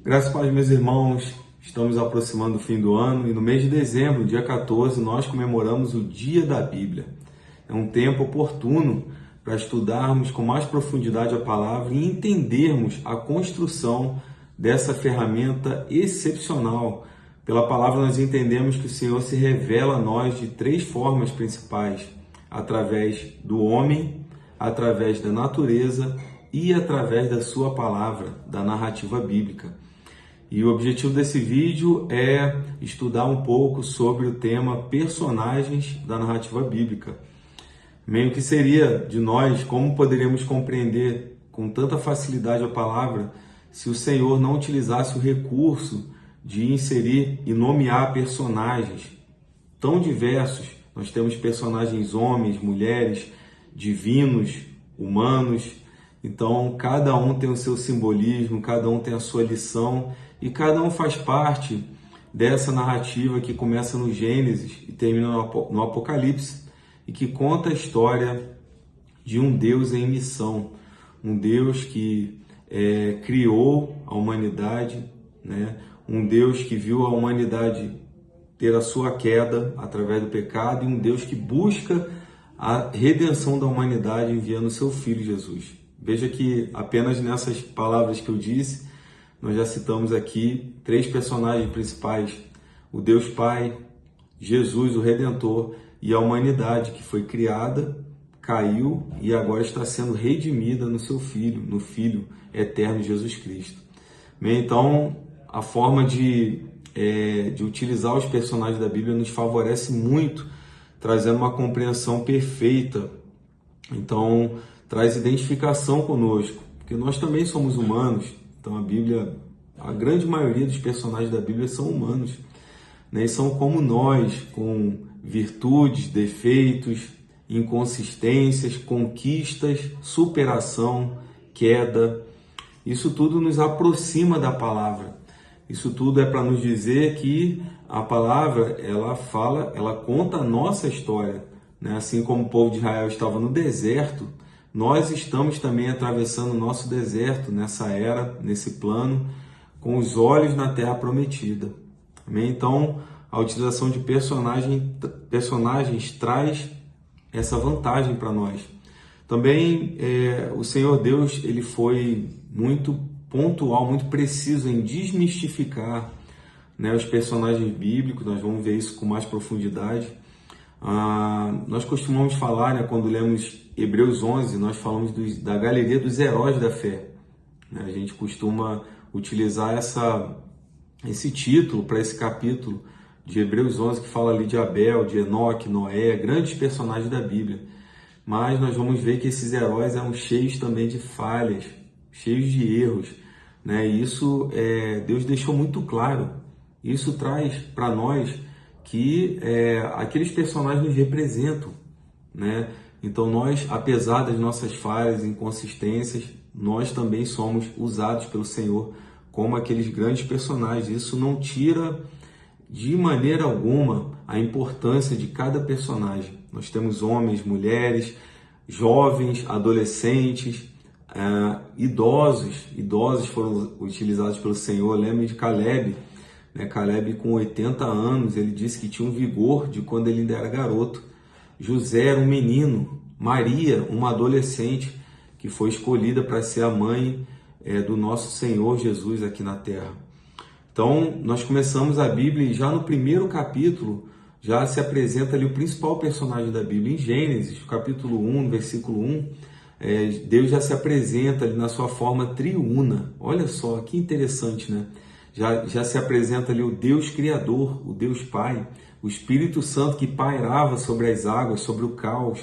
Graças a Deus, meus irmãos, estamos aproximando do fim do ano e no mês de dezembro, dia 14, nós comemoramos o Dia da Bíblia. É um tempo oportuno para estudarmos com mais profundidade a palavra e entendermos a construção dessa ferramenta excepcional. Pela palavra nós entendemos que o Senhor se revela a nós de três formas principais: através do homem, através da natureza e através da sua palavra, da narrativa bíblica. E o objetivo desse vídeo é estudar um pouco sobre o tema personagens da narrativa bíblica. Meio que seria de nós, como poderíamos compreender com tanta facilidade a palavra se o Senhor não utilizasse o recurso de inserir e nomear personagens tão diversos. Nós temos personagens homens, mulheres, divinos, humanos. Então, cada um tem o seu simbolismo, cada um tem a sua lição e cada um faz parte dessa narrativa que começa no Gênesis e termina no Apocalipse e que conta a história de um Deus em missão, um Deus que criou a humanidade, né? Um Deus que viu a humanidade ter a sua queda através do pecado e um Deus que busca a redenção da humanidade enviando o seu Filho Jesus. Veja que apenas nessas palavras que eu disse, nós já citamos aqui três personagens principais: o Deus Pai, Jesus, o Redentor, e a humanidade que foi criada, caiu e agora está sendo redimida no seu Filho, no Filho eterno Jesus Cristo. Bem, então, a forma de utilizar os personagens da Bíblia nos favorece muito, trazendo uma compreensão perfeita. Então, traz identificação conosco, porque nós também somos humanos. Então a Bíblia, a grande maioria dos personagens da Bíblia são humanos, né? E são como nós, com virtudes, defeitos, inconsistências, conquistas, superação, queda. Isso tudo nos aproxima da palavra. Isso tudo é para nos dizer que a palavra, ela conta a nossa história, né? Assim como o povo de Israel estava no deserto, nós estamos também atravessando o nosso deserto nessa era, nesse plano, com os olhos na terra prometida. Amém? Então, a utilização de personagens traz essa vantagem para nós. Também o Senhor Deus, ele foi muito pontual, muito preciso em desmistificar, né, os personagens bíblicos. Nós vamos ver isso com mais profundidade. Nós costumamos falar, né, quando lemos Hebreus 11, nós falamos da galeria dos heróis da fé. A gente costuma utilizar esse título para esse capítulo de Hebreus 11, que fala ali de Abel, de Enoque, Noé, grandes personagens da Bíblia. Mas nós vamos ver que esses heróis eram cheios também de falhas, cheios de erros, né? E isso Deus deixou muito claro. Isso traz para nós que aqueles personagens nos representam, né? Então nós, apesar das nossas falhas e inconsistências, nós também somos usados pelo Senhor como aqueles grandes personagens. Isso não tira de maneira alguma a importância de cada personagem. Nós temos homens, mulheres, jovens, adolescentes, idosos foram utilizados pelo Senhor. Lembre de Caleb, né? Caleb, com 80 anos, ele disse que tinha um vigor de quando ele ainda era garoto. José era um menino, Maria, uma adolescente que foi escolhida para ser a mãe do nosso Senhor Jesus aqui na terra. Então, nós começamos a Bíblia e já no primeiro capítulo já se apresenta ali o principal personagem da Bíblia. Em Gênesis, capítulo 1, versículo 1, Deus já se apresenta ali na sua forma triuna. Olha só, que interessante, né? Já se apresenta ali o Deus Criador, o Deus Pai, o Espírito Santo que pairava sobre as águas, sobre o caos.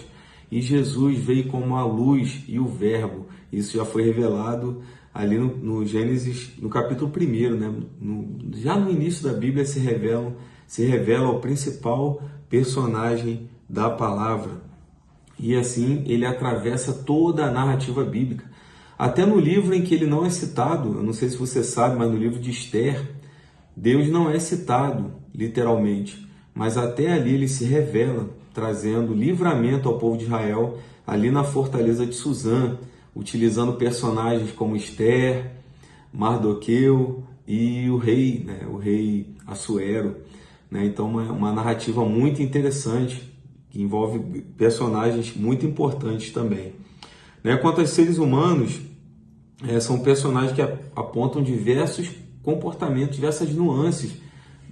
E Jesus veio como a luz e o Verbo. Isso já foi revelado ali no Gênesis, no capítulo 1, né? Já no início da Bíblia se revela o principal personagem da palavra. E assim ele atravessa toda a narrativa bíblica. Até no livro em que ele não é citado, eu não sei se você sabe, mas no livro de Esther, Deus não é citado literalmente, mas até ali ele se revela, trazendo livramento ao povo de Israel, ali na fortaleza de Suzã, utilizando personagens como Esther, Mardoqueu e o rei, né, o rei Assuero, né? Então uma narrativa muito interessante que envolve personagens muito importantes também, né? Quanto aos seres humanos, são personagens que apontam diversos comportamentos, diversas nuances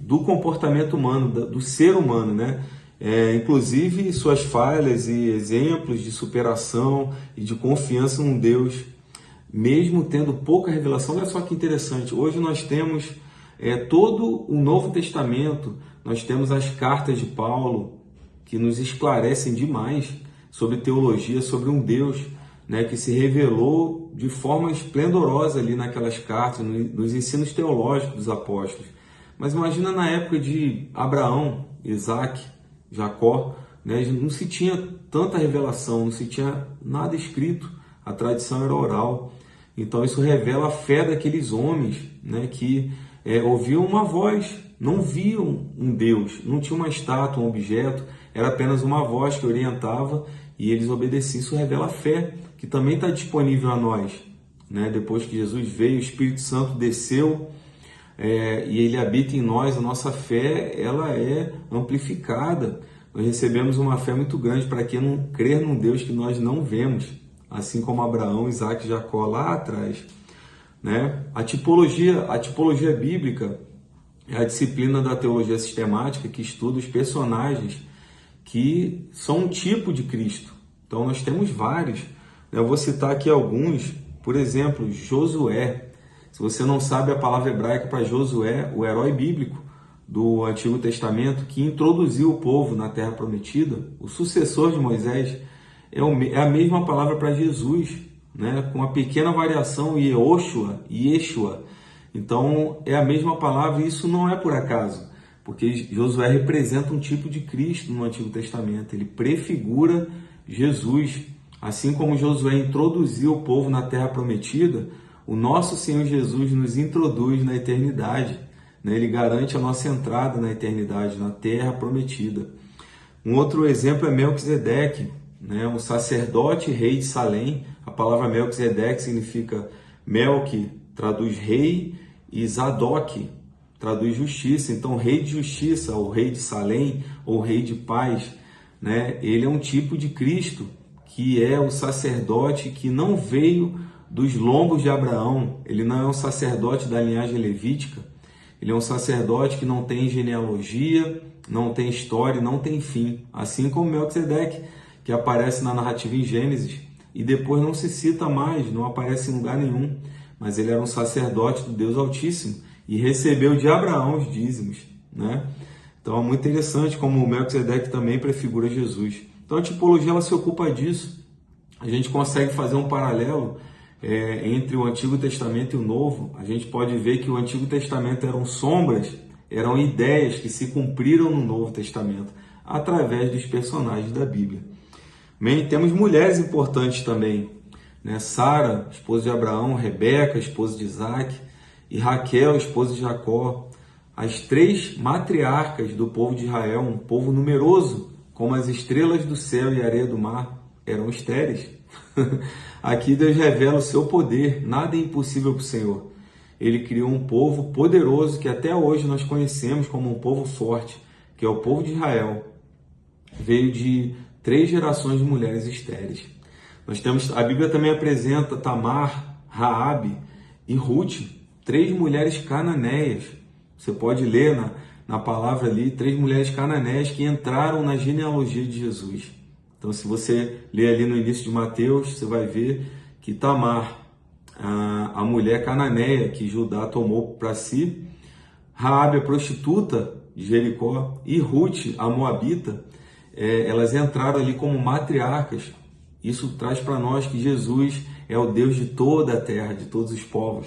do comportamento humano, do ser humano, né? Inclusive suas falhas e exemplos de superação e de confiança num Deus, mesmo tendo pouca revelação. Olha só que interessante, hoje nós temos todo o Novo Testamento, nós temos as cartas de Paulo, que nos esclarecem demais sobre teologia, sobre um Deus, né, que se revelou de forma esplendorosa ali naquelas cartas, nos ensinos teológicos dos apóstolos. Mas imagina na época de Abraão, Isaac, Jacó, né, não se tinha tanta revelação, não se tinha nada escrito, a tradição era oral. Então isso revela a fé daqueles homens, né, que ouviam uma voz, não viam um Deus, não tinha uma estátua, um objeto, era apenas uma voz que orientava e eles obedeciam. Isso revela a fé, que também está disponível a nós, né? Depois que Jesus veio, o Espírito Santo desceu e ele habita em nós, a nossa fé ela é amplificada. Nós recebemos uma fé muito grande para quem não crer num Deus que nós não vemos, assim como Abraão, Isaac e Jacó lá atrás, né? A tipologia bíblica é a disciplina da teologia sistemática que estuda os personagens que são um tipo de Cristo. Então nós temos vários. Eu vou citar aqui alguns, por exemplo, Josué. Se você não sabe a palavra hebraica para Josué, o herói bíblico do Antigo Testamento que introduziu o povo na Terra Prometida, o sucessor de Moisés, é a mesma palavra para Jesus, né? Com uma pequena variação, Yeshua. Então é a mesma palavra e isso não é por acaso, porque Josué representa um tipo de Cristo no Antigo Testamento, ele prefigura Jesus. Assim como Josué introduziu o povo na Terra Prometida, o nosso Senhor Jesus nos introduz na eternidade, né? Ele garante a nossa entrada na eternidade, na Terra Prometida. Um outro exemplo é Melquisedeque, né? Um sacerdote rei de Salém. A palavra Melquisedeque significa Melqui, traduz rei, e Zadok traduz justiça. Então, rei de justiça, ou rei de Salém, ou rei de paz, né? Ele é um tipo de Cristo, que é o sacerdote que não veio dos lombos de Abraão. Ele não é um sacerdote da linhagem levítica. Ele é um sacerdote que não tem genealogia, não tem história, não tem fim. Assim como Melquisedeque, que aparece na narrativa em Gênesis e depois não se cita mais, não aparece em lugar nenhum. Mas ele era um sacerdote do Deus Altíssimo e recebeu de Abraão os dízimos, né? Então é muito interessante como o Melquisedeque também prefigura Jesus. Então a tipologia ela se ocupa disso. A gente consegue fazer um paralelo entre o Antigo Testamento e o Novo. A gente pode ver que o Antigo Testamento eram sombras, eram ideias que se cumpriram no Novo Testamento através dos personagens da Bíblia. Bem, temos mulheres importantes também, né? Sara, esposa de Abraão, Rebeca, esposa de Isaac, e Raquel, esposa de Jacó, as três matriarcas do povo de Israel, um povo numeroso, como as estrelas do céu e a areia do mar, eram estéreis. Aqui Deus revela o seu poder, nada é impossível para o Senhor. Ele criou um povo poderoso que até hoje nós conhecemos como um povo forte, que é o povo de Israel. Veio de 3 gerações de mulheres estéreis. A Bíblia também apresenta Tamar, Raabe e Ruth, 3 mulheres cananeias. Você pode ler na palavra ali, 3 mulheres cananeias que entraram na genealogia de Jesus. Então, se você ler ali no início de Mateus, você vai ver que Tamar, a mulher cananeia que Judá tomou para si, Raabe, a prostituta de Jericó, e Ruth, a moabita, elas entraram ali como matriarcas. Isso traz para nós que Jesus é o Deus de toda a terra, de todos os povos.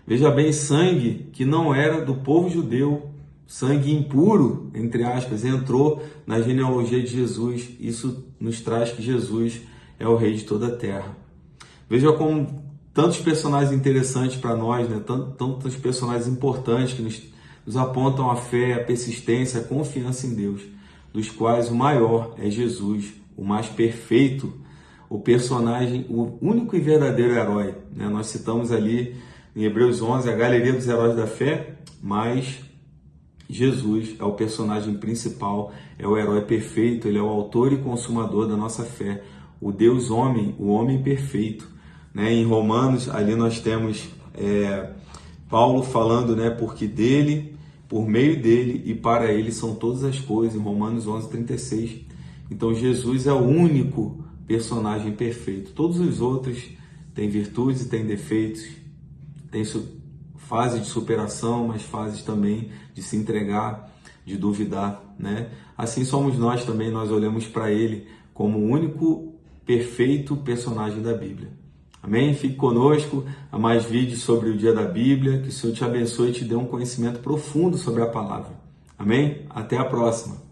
Veja bem, sangue que não era do povo judeu, sangue impuro, entre aspas, entrou na genealogia de Jesus. Isso nos traz que Jesus é o rei de toda a terra. Veja como tantos personagens interessantes para nós, né? Tantos personagens importantes que nos apontam a fé, a persistência, a confiança em Deus, dos quais o maior é Jesus, o mais perfeito, o personagem, o único e verdadeiro herói, né? Nós citamos ali em Hebreus 11, a galeria dos heróis da fé, mas Jesus é o personagem principal, é o herói perfeito, ele é o autor e consumador da nossa fé, o Deus homem, o homem perfeito, né? Em Romanos, ali nós temos Paulo falando, né, porque dele, por meio dele e para ele são todas as coisas, em Romanos 11:36. Então Jesus é o único personagem perfeito. Todos os outros têm virtudes e têm defeitos, têm fases de superação, mas fases também de se entregar, de duvidar, né? Assim somos nós também, nós olhamos para ele como o único perfeito personagem da Bíblia. Amém? Fique conosco a mais vídeos sobre o dia da Bíblia, que o Senhor te abençoe e te dê um conhecimento profundo sobre a palavra. Amém? Até a próxima!